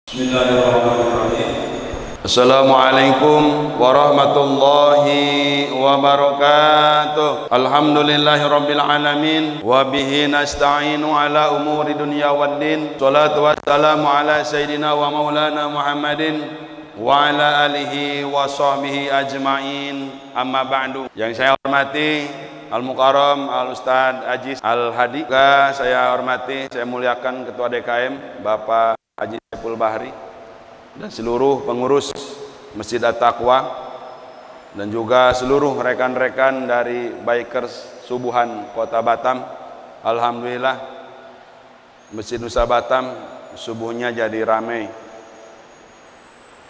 Bismillahirrahmanirrahim. Assalamualaikum warahmatullahi wabarakatuh. Alhamdulillahirabbil alamin wa bihi nasta'inu ala umuri dunya waddin. Shalatu wassalamu ala sayyidina wa maulana Muhammadin wa ala alihi wa sahbihi ajmain. Amma ba'du. Yang saya hormati Al-Mukarram Al-Ustadz Aziz Al-Hadi. Saya hormati, saya muliakan Ketua DKM Bapak Haji Saiful Bahri dan seluruh pengurus Masjid At-Taqwa dan juga seluruh rekan-rekan dari Bikers Subuhan Kota Batam. Alhamdulillah Masjid Nusa Batam subuhnya jadi ramai.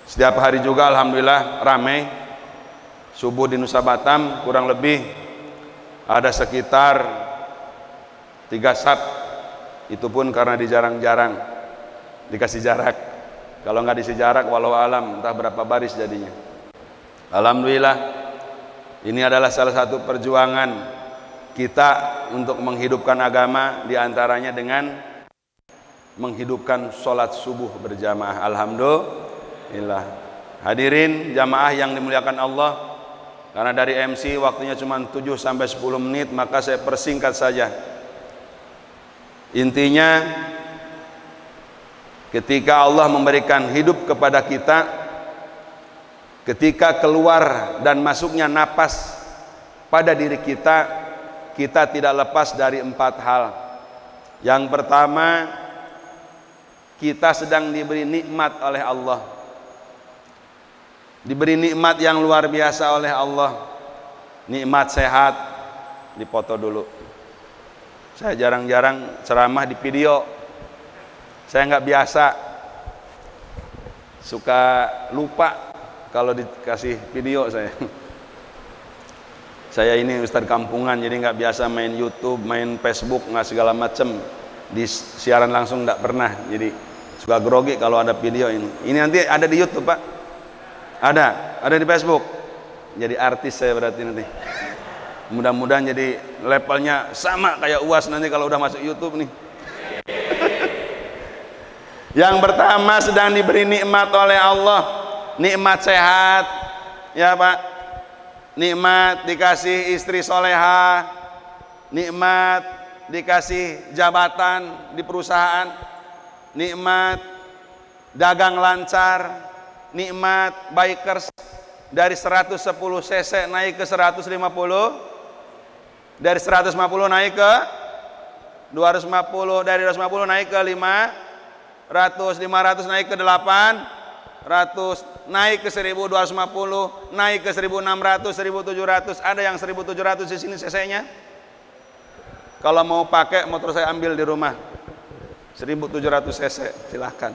Setiap hari juga alhamdulillah ramai. Subuh di Nusa Batam kurang lebih ada sekitar 3 saf. Itu pun karena dijarang-jarang dikasih jarak. Kalau nggak dikasih jarak walau alam entah berapa baris jadinya. Alhamdulillah ini adalah salah satu perjuangan kita untuk menghidupkan agama, diantaranya dengan menghidupkan sholat subuh berjamaah. Alhamdulillah. Hadirin jamaah yang dimuliakan Allah, karena dari MC waktunya cuma 7-10 menit, maka saya persingkat saja. Intinya, ketika Allah memberikan hidup kepada kita, ketika keluar dan masuknya napas pada diri kita, kita tidak lepas dari 4 hal. Yang pertama, kita sedang diberi nikmat oleh Allah, diberi nikmat yang luar biasa oleh Allah. Nikmat sehat. Dipoto dulu, saya jarang-jarang ceramah di video. Saya nggak biasa, suka lupa kalau dikasih video saya. Saya ini Ustadz kampungan, jadi nggak biasa main YouTube, main Facebook, nggak segala macem. Di siaran langsung nggak pernah, jadi suka grogi kalau ada video ini. Ini nanti ada di YouTube, Pak. Ada di Facebook. Jadi artis saya berarti nanti. Mudah-mudahan jadi levelnya sama kayak UAS nanti kalau udah masuk YouTube nih. Yang pertama, sedang diberi nikmat oleh Allah, nikmat sehat, ya Pak, nikmat dikasih istri soleha, nikmat dikasih jabatan di perusahaan, nikmat dagang lancar, nikmat bikers dari 110 cc naik ke 150, dari 150 naik ke 250, dari 250 naik ke 500 naik ke 800, naik ke 1250, naik ke 1600, 1700, ada yang 1700 di sini cc-nya. Kalau mau pakai motor saya ambil di rumah 1700 cc, silahkan.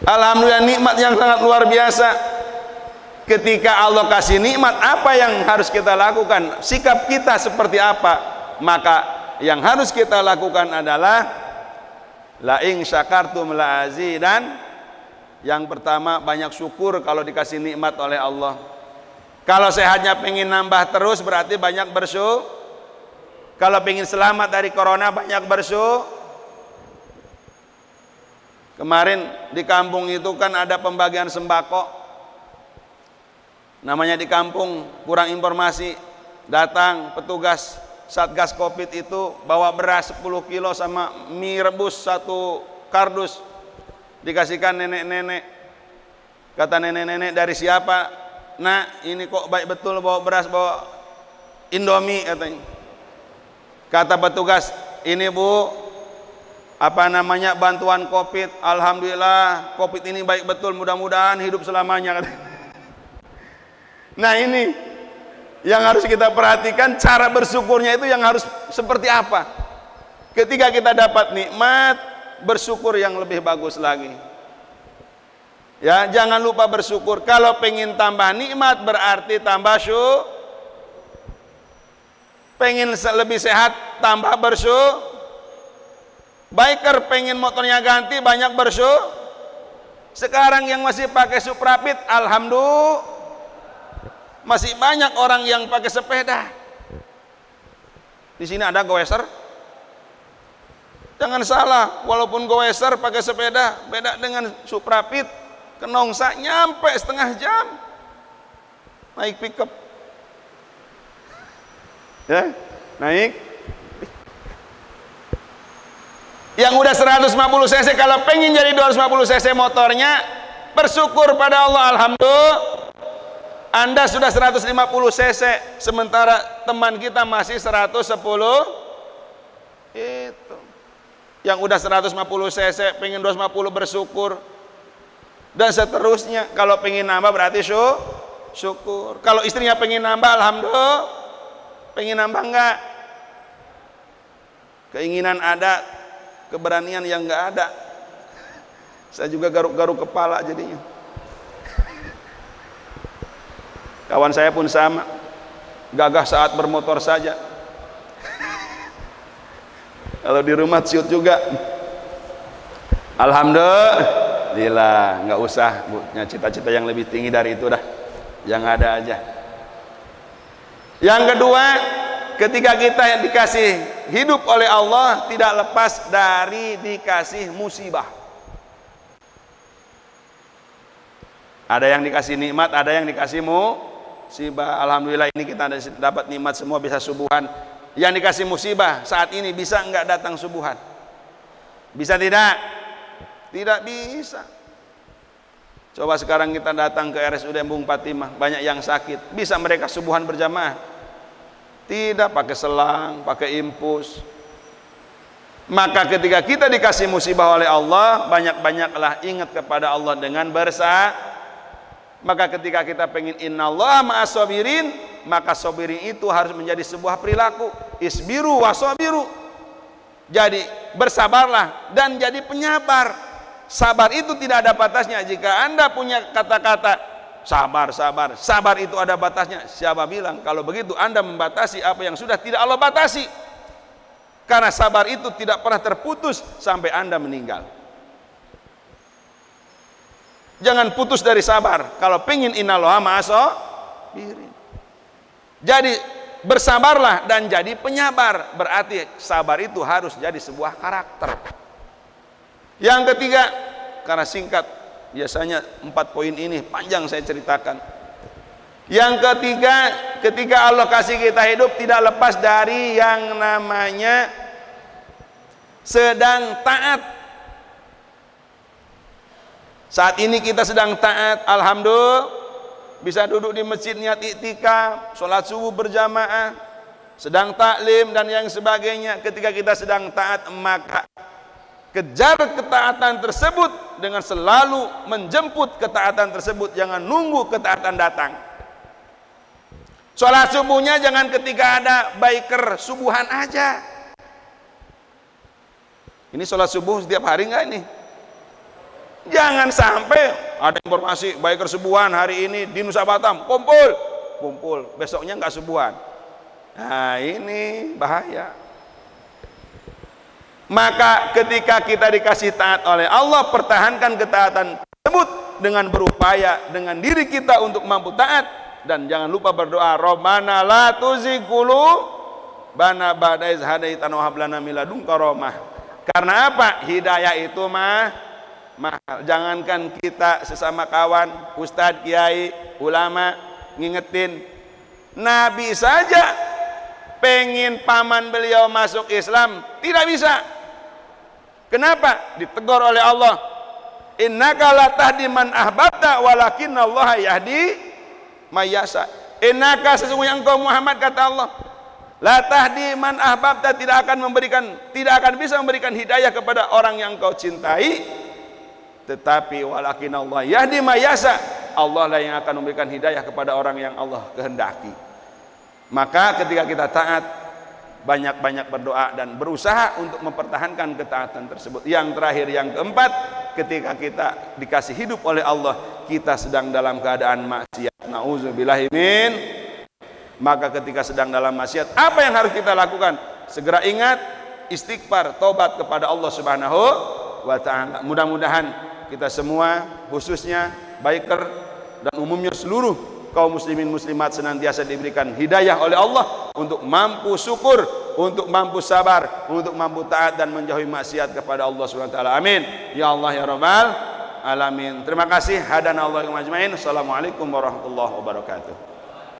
Alhamdulillah, nikmat yang sangat luar biasa. Ketika Allah kasih nikmat, apa yang harus kita lakukan? Sikap kita seperti apa? Maka yang harus kita lakukan adalah la in syakartum la azidan. Yang pertama, banyak syukur kalau dikasih nikmat oleh Allah. Kalau sehatnya pengen nambah terus, berarti banyak bersyukur. Kalau pengen selamat dari corona, banyak bersyukur. Kemarin di kampung itu kan ada pembagian sembako. Namanya di kampung kurang informasi, datang petugas Satgas Covid itu bawa beras 10 kilo sama mie rebus 1 kardus, dikasihkan nenek-nenek. Kata nenek-nenek, dari siapa? Nah, ini kok baik betul bawa beras, bawa Indomie katanya. Kata petugas, ini Bu, apa namanya, bantuan Covid. Alhamdulillah Covid ini baik betul, mudah-mudahan hidup selamanya katanya. Nah, ini yang harus kita perhatikan, cara bersyukurnya itu yang harus seperti apa. Ketika kita dapat nikmat, bersyukur yang lebih bagus lagi. Ya, jangan lupa bersyukur. Kalau pengen tambah nikmat berarti tambah syukur. Pengen lebih sehat, tambah bersyukur. Biker pengen motornya ganti, banyak bersyukur. Sekarang yang masih pakai Suprapit, alhamdulillah, masih banyak orang yang pakai sepeda. Di sini ada goeser, Jangan salah, walaupun goeser pakai sepeda, beda dengan Suprapit ke Nongsa nyampe setengah jam naik pickup. Ya, naik. Yang udah 150 cc kalau pengen jadi 250 cc motornya, bersyukur pada Allah, alhamdulillah. Anda sudah 150 cc, sementara teman kita masih 110. Itu. Yang udah 150 cc pengen 250 bersyukur. Dan seterusnya. Kalau pengen nambah berarti syukur. Kalau istrinya pengen nambah, alhamdulillah. Pengen nambah enggak? Keinginan ada, keberanian yang enggak ada. Saya juga garuk-garuk kepala jadinya. Kawan saya pun sama, gagah saat bermotor saja. Kalau di rumah ciut juga. Alhamdulillah, nggak usah punya cita-cita yang lebih tinggi dari itu dah, yang ada aja. Yang kedua, ketika kita dikasih hidup oleh Allah, tidak lepas dari dikasih musibah. Ada yang dikasih nikmat, ada yang dikasih musibah. Alhamdulillah ini kita dapat nikmat semua, bisa subuhan. Yang dikasih musibah saat ini bisa enggak datang subuhan? Bisa tidak? Tidak bisa. Coba sekarang kita datang ke RSUD Bung Fatimah, banyak yang sakit, bisa mereka subuhan berjamaah? Tidak, pakai selang, pakai impus. Maka ketika kita dikasih musibah oleh Allah, banyak-banyaklah ingat kepada Allah dengan maka ketika kita pengen innallaha ma'as sabirin, maka sabirin itu harus menjadi sebuah perilaku. Isbiru wasabiru. Jadi bersabarlah dan jadi penyabar. Sabar itu tidak ada batasnya. Jika Anda punya kata-kata sabar, sabar, sabar itu ada batasnya. Siapa bilang kalau begitu Anda membatasi apa yang sudah tidak Allah batasi? Karena sabar itu tidak pernah terputus sampai Anda meninggal. Jangan putus dari sabar. Kalau pingin innallaha ma'as sabirin. Jadi bersabarlah dan jadi penyabar. Berarti sabar itu harus jadi sebuah karakter. Yang ketiga, karena singkat, biasanya 4 poin ini panjang saya ceritakan. Yang ketiga, ketika Allah kasih kita hidup, tidak lepas dari yang namanya sedang taat. Saat ini kita sedang taat, alhamdulillah, bisa duduk di masjid niat iktikaf, sholat subuh berjamaah, sedang taklim dan yang sebagainya. Ketika kita sedang taat, maka kejar ketaatan tersebut dengan selalu menjemput ketaatan tersebut. Jangan nunggu ketaatan datang. Sholat subuhnya jangan ketika ada biker subuhan aja. Ini sholat subuh setiap hari enggak ini? Jangan sampai ada informasi biker subuhan hari ini di Nusa Batam, kumpul, besoknya enggak subuhan. Nah ini bahaya. Maka ketika kita dikasih taat oleh Allah, pertahankan ketaatan tersebut dengan berupaya dengan diri kita untuk mampu taat. Dan jangan lupa berdoa, Rabbana la tuzigh qulubana ba'da idh hadaitana wa hab lana min ladunka rahmah. Karena apa? Hidayah itu mahal. Jangankan kita sesama kawan, ustadz, kiai, ulama ngingetin, Nabi saja pengen paman beliau masuk Islam tidak bisa. Kenapa? Ditegur oleh Allah, innaka la tahdi man ahbabta walakinallaha yahdi may yasha. Innaka, sesungguhnya engkau Muhammad, kata Allah, la tahdi man ahbabta, tidak akan bisa memberikan hidayah kepada orang yang engkau cintai. Tetapi walakin Allah yahdi may yasha, Allah lah yang akan memberikan hidayah kepada orang yang Allah kehendaki. Maka ketika kita taat, banyak-banyak berdoa dan berusaha untuk mempertahankan ketaatan tersebut. Yang terakhir, yang keempat, ketika kita dikasih hidup oleh Allah, kita sedang dalam keadaan maksiat, nauzubillahi min. Maka ketika sedang dalam maksiat, apa yang harus kita lakukan? Segera ingat, istighfar, tobat kepada Allah Subhanahu wa ta'ala. Mudah-mudahan kita semua, khususnya biker dan umumnya seluruh kaum muslimin muslimat, senantiasa diberikan hidayah oleh Allah untuk mampu syukur, untuk mampu sabar, untuk mampu taat dan menjauhi maksiat kepada Allah Subhanahu wa taala. Amin. Ya Allah ya Rabbal alamin. Terima kasih. Hadanallahu wa ajmain. Assalamualaikum warahmatullahi wabarakatuh.